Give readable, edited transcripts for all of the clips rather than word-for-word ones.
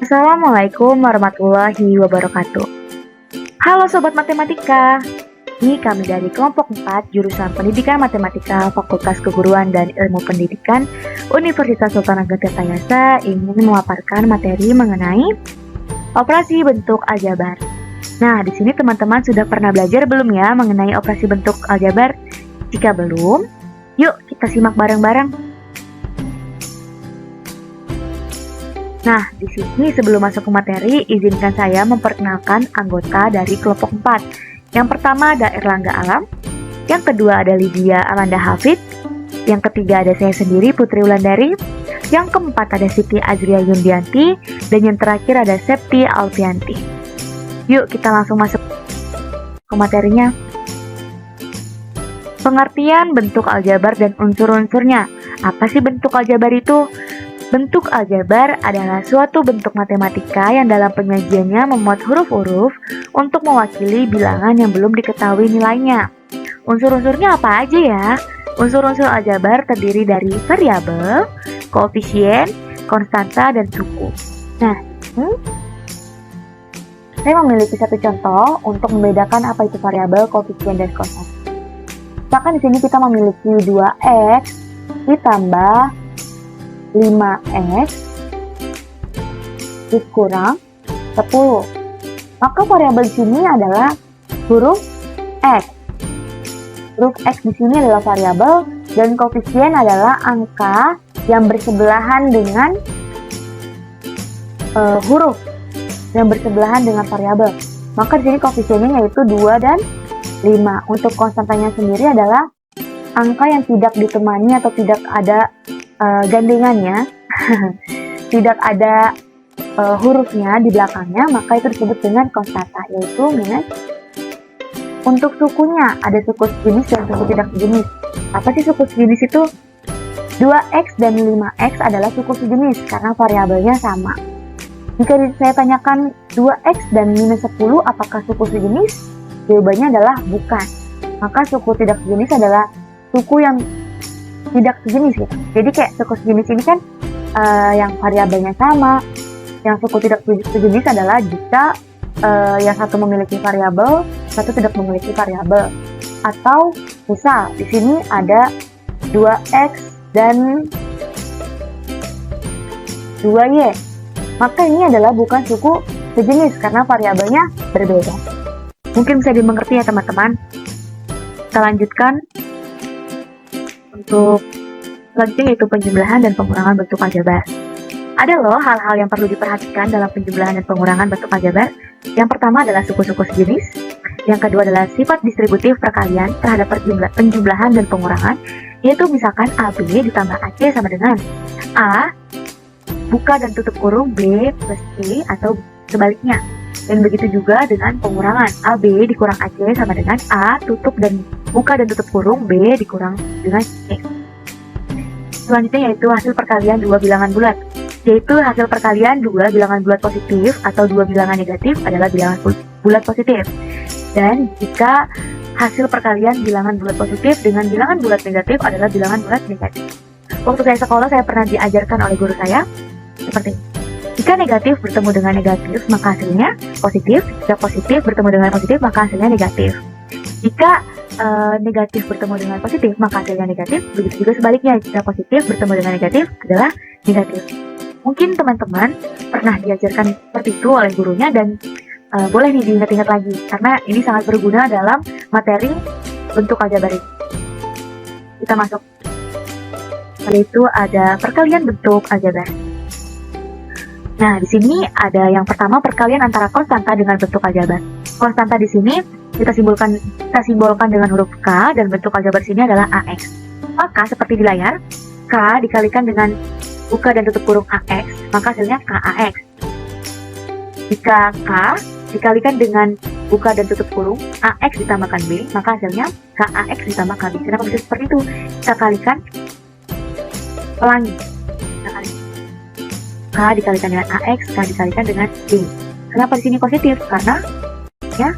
Assalamualaikum warahmatullahi wabarakatuh. Halo Sobat Matematika, ini kami dari kelompok 4 jurusan Pendidikan Matematika Fakultas Keguruan dan Ilmu Pendidikan Universitas Sultan Ageng Tirtayasa ingin memaparkan materi mengenai operasi bentuk aljabar. Nah, di sini teman-teman sudah pernah belajar belum ya mengenai operasi bentuk aljabar? Jika belum, yuk kita simak bareng-bareng. Nah, di sini sebelum masuk ke materi, izinkan saya memperkenalkan anggota dari kelompok 4. Yang pertama ada Erlangga Alam, yang kedua ada Lydia Amanda Hafid, yang ketiga ada saya sendiri Putri Wulandari, yang keempat ada Siti Azria Yundianti, dan yang terakhir ada Septi Alfianti. Yuk kita langsung masuk ke materinya. Pengertian bentuk aljabar dan unsur-unsurnya. Apa sih bentuk aljabar itu? Bentuk aljabar adalah suatu bentuk matematika yang dalam penyajiannya memuat huruf-huruf untuk mewakili bilangan yang belum diketahui nilainya. Unsur-unsurnya apa aja ya? Unsur-unsur aljabar terdiri dari variabel, koefisien, konstanta, dan suku. Nah, saya memiliki satu contoh untuk membedakan apa itu variabel, koefisien, dan konstanta. Misalkan di sini kita memiliki 2x ditambah 5x dikurang 10. Maka variabel di sini adalah huruf x. Huruf x di sini adalah variabel dan koefisien adalah angka yang bersebelahan dengan huruf yang bersebelahan dengan variabel. Maka di sini koefisiennya yaitu 2 dan 5. Untuk konstantanya sendiri adalah angka yang tidak ditemani atau tidak ada gandengannya, tidak ada hurufnya di belakangnya, maka itu disebut dengan konstanta, yaitu minus. Untuk sukunya, ada suku sejenis dan suku tidak sejenis. Apa sih suku sejenis itu? 2x dan 5x adalah suku sejenis karena variabelnya sama. Jika saya tanyakan 2x dan minus 10 apakah suku sejenis? Jawabannya adalah bukan. Maka suku tidak sejenis adalah suku yang tidak sejenis gitu. Jadi kayak suku sejenis ini kan yang variabelnya sama. Yang suku tidak sejenis adalah jika yang satu memiliki variabel, satu tidak memiliki variabel. Atau misal di sini ada 2x dan 2y. Maka ini adalah bukan suku sejenis karena variabelnya berbeda. Mungkin bisa dimengerti ya teman-teman. Kita lanjutkan. Untuk selanjutnya yaitu penjumlahan dan pengurangan bentuk aljabar. Ada loh hal-hal yang perlu diperhatikan dalam penjumlahan dan pengurangan bentuk aljabar. Yang pertama adalah suku-suku sejenis. Yang kedua adalah sifat distributif perkalian terhadap penjumlahan dan pengurangan, yaitu misalkan AB ditambah AC sama dengan A buka dan tutup kurung B plus C atau sebaliknya. Dan begitu juga dengan pengurangan AB dikurang AC sama dengan A tutup dan buka dan tutup kurung B dikurang dengan C. Selanjutnya yaitu hasil perkalian dua bilangan bulat, yaitu hasil perkalian dua bilangan bulat positif atau dua bilangan negatif adalah bilangan bulat positif. Dan jika hasil perkalian bilangan bulat positif dengan bilangan bulat negatif adalah bilangan bulat negatif. Waktu saya sekolah saya pernah diajarkan oleh guru saya seperti ini. Jika negatif bertemu dengan negatif, maka hasilnya positif. Jika positif bertemu dengan positif, maka hasilnya negatif. Jika negatif bertemu dengan positif, maka hasilnya negatif. Begitu juga sebaliknya, jika positif bertemu dengan negatif adalah negatif. Mungkin teman-teman pernah diajarkan seperti itu oleh gurunya dan boleh nih diingat-ingat lagi, karena ini sangat berguna dalam materi bentuk aljabar ini. Kita masuk. Setelah itu ada perkalian bentuk aljabar. Nah, di sini ada yang pertama perkalian antara konstanta dengan bentuk aljabar. Konstanta di sini kita simbolkan dengan huruf K dan bentuk aljabar sini adalah AX. Maka seperti di layar, K dikalikan dengan buka dan tutup kurung AX, maka hasilnya KAX. Jika K dikalikan dengan buka dan tutup kurung AX ditambahkan B, maka hasilnya KAX ditambah KB. Kenapa bisa seperti itu? Kita kalikan pelangi. K dikalikan dengan AX, K dikalikan dengan B. Kenapa di sini positif? Karena ya.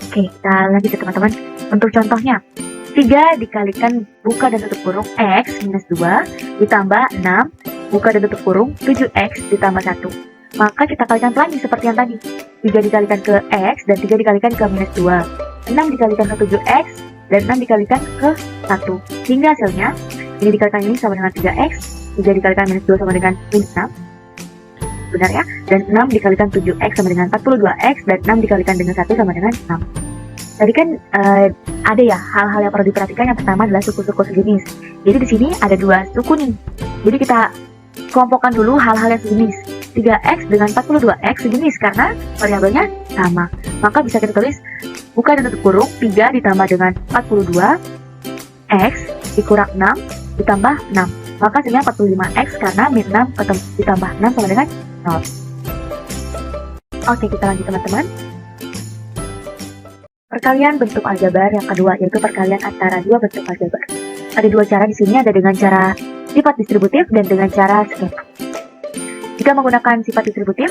Oke, kita lanjut ya teman-teman. Untuk contohnya, 3 dikalikan buka dan tutup kurung X minus 2 ditambah 6 buka dan tutup kurung, 7x ditambah 1. Maka kita kalikan pelangi seperti yang tadi. 3 dikalikan ke x dan 3 dikalikan ke minus 2. 6 dikalikan ke 7x dan 6 dikalikan ke 1. Hingga hasilnya, ini dikalikan ini sama dengan 3x, 3 dikalikan minus 2 sama dengan minus 6. Benar ya? Dan 6 dikalikan 7x sama dengan 42x dan 6 dikalikan dengan 1 sama dengan 6. Tadi kan ada ya hal-hal yang perlu diperhatikan. Yang pertama adalah suku-suku sejenis. Jadi di sini ada 2 suku nih. Jadi kita kelompokkan dulu hal-hal yang sejenis. 3x dengan 42x sejenis karena variabelnya sama. Maka bisa kita tulis buka dan tutup kurung 3 ditambah dengan 42x dikurang 6 ditambah 6. Maka hasilnya 45x karena min 6 ditambah 6 sama dengan 0. Oke, kita lanjut teman-teman. Perkalian bentuk aljabar yang kedua yaitu perkalian antara dua bentuk aljabar. Ada 2 cara di sini, ada dengan cara sifat distributif dan dengan cara skema. Jika menggunakan sifat distributif,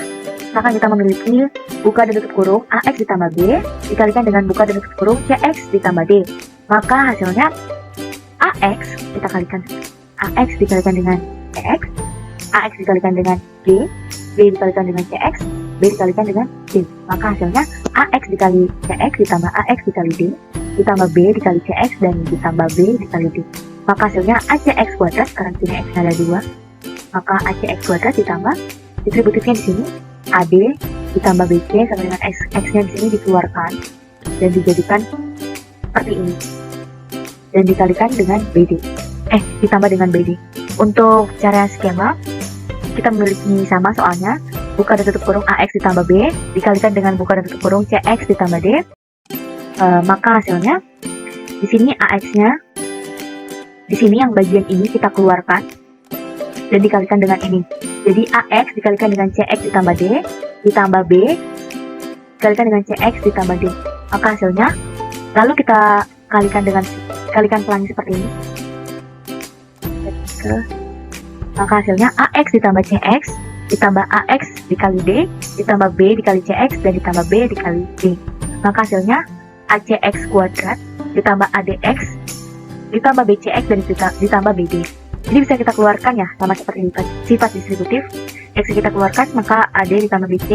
maka kita memiliki buka dan tutup kurung ax ditambah b dikalikan dengan buka dan tutup kurung cx ditambah d. Maka hasilnya ax kita kalikan ax dikalikan dengan cx, ax dikalikan dengan b, b dikalikan dengan cx, b dikalikan dengan d. Maka hasilnya ax dikali cx ditambah ax dikali d ditambah b dikali cx dan ditambah b dikali d. Maka hasilnya acx kuadrat, karena sini x ada 2. Maka acx kuadrat ditambah distributifnya di sini ad ditambah bc sama dengan x-nya di sini dikeluarkan dan dijadikan seperti ini dan dikalikan dengan bd. Ditambah dengan bd. Untuk cara skema kita memiliki sama soalnya, buka dan tutup kurung ax ditambah b dikalikan dengan buka dan tutup kurung cx ditambah d. Maka hasilnya di sini ax-nya di sini yang bagian ini kita keluarkan dan dikalikan dengan ini. Jadi ax dikalikan dengan cx ditambah d ditambah b dikalikan dengan cx ditambah d. Maka hasilnya lalu kita kalikan pelangi seperti ini. Maka hasilnya ax ditambah cx ditambah ax dikali d ditambah b dikali cx dan ditambah b dikali d. Maka hasilnya acx kuadrat ditambah adx ditambah bcx dan ditambah bd. Jadi bisa kita keluarkan ya, sama seperti sifat distributif. X kita keluarkan, maka ad ditambah bc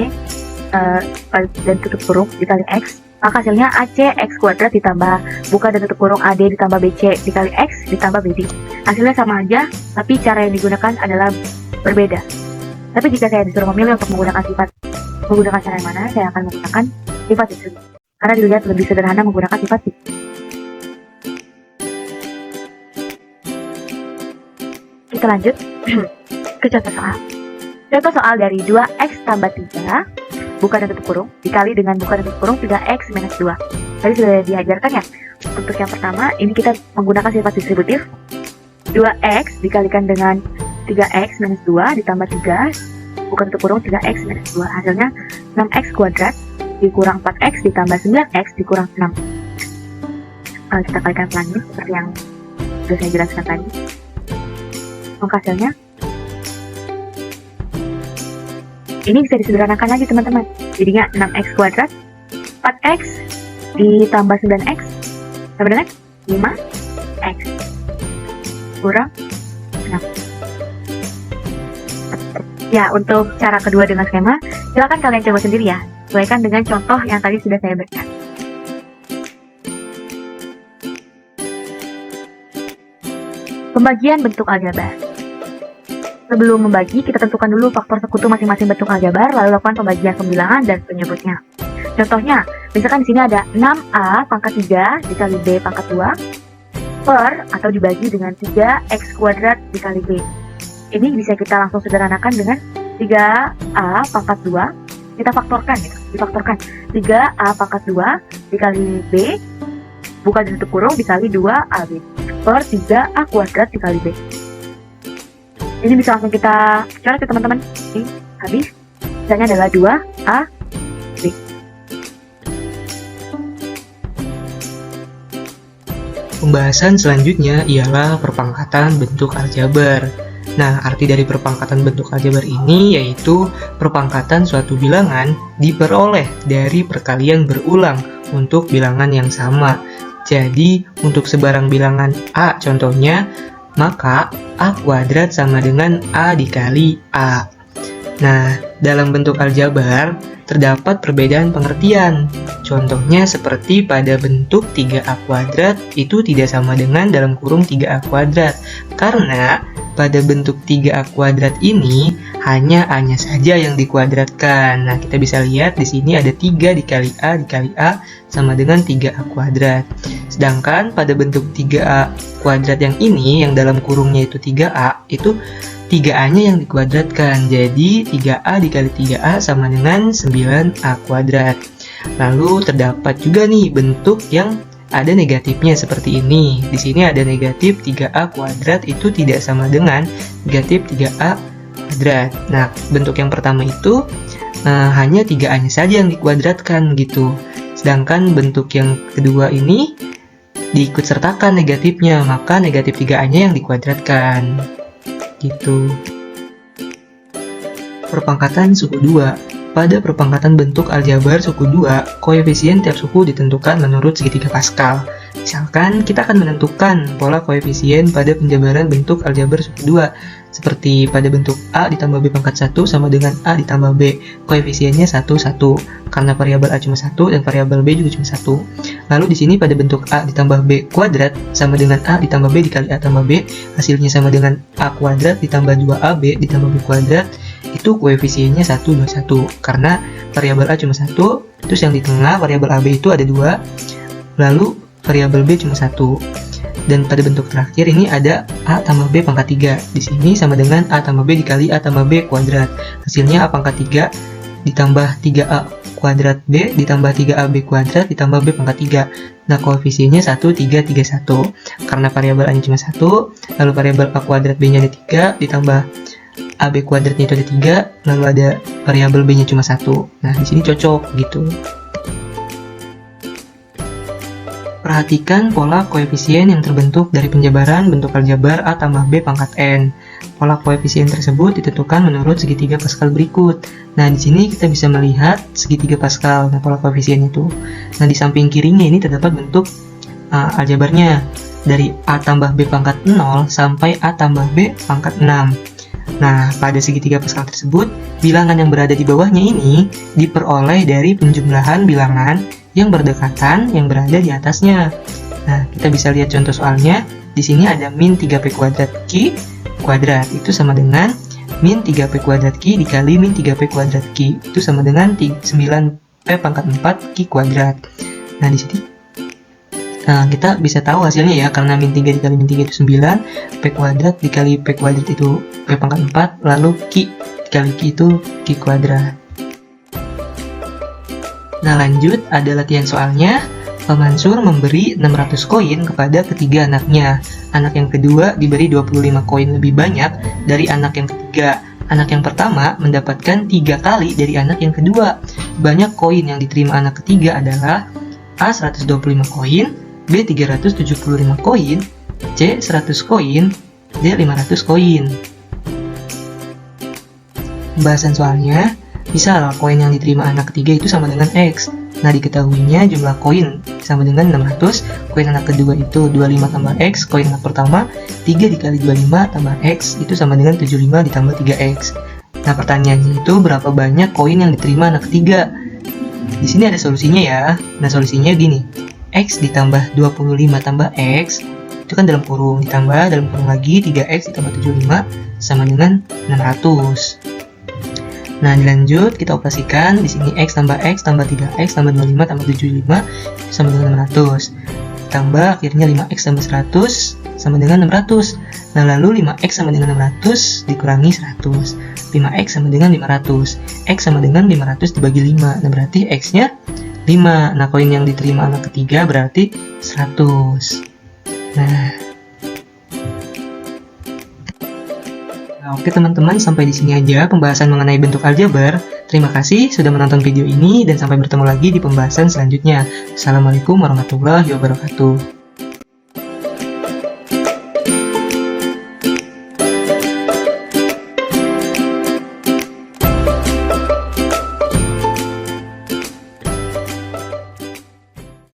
dan tutup kurung dikali x. Maka hasilnya acx kuadrat ditambah buka dan tutup kurung ad ditambah bc dikali x ditambah bd. Hasilnya sama aja, tapi cara yang digunakan adalah berbeda. Tapi jika saya disuruh memilih untuk menggunakan cara yang mana, saya akan menggunakan sifat distributif. Karena dilihat lebih sederhana menggunakan sifat distributif. Kita lanjut ke contoh soal. Contoh soal dari 2x tambah 3 buka dan tutup kurung dikali dengan buka dan tutup kurung 3x minus 2. Tadi sudah diajarkan ya. Untuk yang pertama, ini kita menggunakan sifat distributif. 2x dikalikan dengan 3x minus 2 ditambah 3 buka tutup kurung 3x minus 2. Hasilnya 6x kuadrat dikurang 4x ditambah 9x dikurang 6. Kita kalikan pelangi seperti yang sudah saya jelaskan tadi. Maka hasilnya ini bisa disederhanakan lagi teman-teman. Jadinya 6x kuadrat 4x ditambah 9x sama dengan 5x kurang 6. Ya, untuk cara kedua dengan skema, silakan kalian coba sendiri ya. Sesuaikan dengan contoh yang tadi sudah saya berikan. Pembagian bentuk aljabar. Sebelum membagi, kita tentukan dulu faktor sekutu masing-masing bentuk aljabar, lalu lakukan pembagian pembilangan dan penyebutnya. Contohnya, misalkan di sini ada 6a pangkat 3 dikali b pangkat 2 per atau dibagi dengan 3x kuadrat dikali b. Ini bisa kita langsung sederhanakan dengan 3a pangkat 2, kita faktorkan gitu, difaktorkan 3a pangkat 2 dikali b buka dan tutup kurung dikali 2ab per 3a kuadrat dikali b. Ini bisa langsung kita coret ya teman-teman. Ini habis. Misalnya adalah 2ab. Pembahasan selanjutnya ialah perpangkatan bentuk aljabar. Nah, arti dari perpangkatan bentuk aljabar ini yaitu perpangkatan suatu bilangan diperoleh dari perkalian berulang untuk bilangan yang sama. Jadi, untuk sebarang bilangan A contohnya, maka A kuadrat sama dengan A dikali A. Nah, dalam bentuk aljabar, terdapat perbedaan pengertian. Contohnya seperti pada bentuk 3A kuadrat itu tidak sama dengan dalam kurung 3A kuadrat. Karena pada bentuk 3A kuadrat ini hanya A-nya saja yang dikuadratkan. Nah, kita bisa lihat di sini ada 3 dikali A sama dengan 3A kuadrat. Sedangkan pada bentuk 3A kuadrat yang ini, yang dalam kurungnya itu 3A, itu 3A-nya yang dikuadratkan. Jadi 3A dikali 3A sama dengan 9A kuadrat. Lalu terdapat juga nih bentuk yang ada negatifnya seperti ini. Di sini ada negatif 3A kuadrat itu tidak sama dengan negatif 3A kuadrat. Nah, bentuk yang pertama itu hanya 3A-nya saja yang dikuadratkan gitu. Sedangkan bentuk yang kedua ini diikut sertakan negatifnya, maka negatif 3A-nya yang dikuadratkan. Gitu. Perpangkatan suku 2. Pada perpangkatan bentuk aljabar suku 2, koefisien tiap suku ditentukan menurut segitiga Pascal. Misalkan kita akan menentukan pola koefisien pada penjabaran bentuk aljabar suku 2, seperti pada bentuk A ditambah B pangkat 1 sama dengan A ditambah B. Koefisiennya 1, 1, karena variabel A cuma 1 dan variabel B juga cuma 1. Lalu di sini pada bentuk A ditambah B kuadrat sama dengan A ditambah B dikali A tambah B, hasilnya sama dengan A kuadrat ditambah 2AB ditambah B kuadrat, itu koefisiennya 1, 2, 1. Karena variabel A cuma 1, terus yang di tengah variabel AB itu ada 2, lalu variabel B cuma 1. Dan pada bentuk terakhir ini ada A tambah B pangkat 3. Di sini sama dengan A tambah B dikali A tambah B kuadrat. Hasilnya A pangkat 3 ditambah 3A kuadrat B ditambah 3AB kuadrat ditambah B pangkat 3. Nah, koefisiennya 1, 3, 3, 1. Karena variabel A-nya cuma 1, lalu variabel A kuadrat B-nya ada 3, ditambah AB kuadratnya itu ada 3, lalu ada variabel B-nya cuma 1. Nah, di sini cocok gitu. Perhatikan pola koefisien yang terbentuk dari penjabaran bentuk aljabar A tambah B pangkat N. Pola koefisien tersebut ditentukan menurut segitiga Pascal berikut. Nah, di sini kita bisa melihat segitiga Pascal, nah pola koefisien itu. Nah, di samping kirinya ini terdapat bentuk aljabarnya dari A tambah B pangkat 0 sampai A tambah B pangkat 6. Nah, pada segitiga Pascal tersebut, bilangan yang berada di bawahnya ini diperoleh dari penjumlahan bilangan yang berdekatan yang berada di atasnya. Nah, kita bisa lihat contoh soalnya. Di sini ada min 3P kuadrat Q kuadrat, itu sama dengan min 3P kuadrat Q dikali min 3P kuadrat Q, itu sama dengan 9P pangkat 4 Q kuadrat. Nah, di sini kita bisa tahu hasilnya ya, karena min 3 dikali min 3 itu 9, P kuadrat dikali P kuadrat itu P pangkat 4, lalu Q dikali Q itu Q kuadrat. Nah, lanjut, ada latihan soalnya. Pak Mansur memberi 600 koin kepada ketiga anaknya. Anak yang kedua diberi 25 koin lebih banyak dari anak yang ketiga. Anak yang pertama mendapatkan 3 kali dari anak yang kedua. Banyak koin yang diterima anak ketiga adalah A 125 koin, B 375 koin, C 100 koin, D 500 koin. Pembahasan soalnya, misal koin yang diterima anak ketiga itu sama dengan X. Nah, diketahuinya jumlah koin sama dengan 600. Koin anak kedua itu 25 tambah X. Koin anak pertama 3 dikali 25 tambah X, itu sama dengan 75 ditambah 3X. Nah, pertanyaannya itu berapa banyak koin yang diterima anak ketiga? Di sini ada solusinya ya. Nah, solusinya gini. X ditambah 25 tambah X, itu kan dalam kurung, ditambah dalam kurung lagi 3X ditambah 75 sama dengan 600. Nah, dilanjut kita operasikan. Di sini X tambah 3X tambah 25 tambah 75 sama dengan 600. Tambah akhirnya 5X tambah 100 sama dengan 600. Nah, lalu 5X sama dengan 600 dikurangi 100. 5X sama dengan 500. X sama dengan 500 dibagi 5. Nah, berarti X-nya 5. Nah, koin yang diterima anak ketiga berarti 100. Oke teman-teman, sampai di sini aja pembahasan mengenai bentuk aljabar. Terima kasih sudah menonton video ini dan sampai bertemu lagi di pembahasan selanjutnya. Assalamualaikum warahmatullahi wabarakatuh.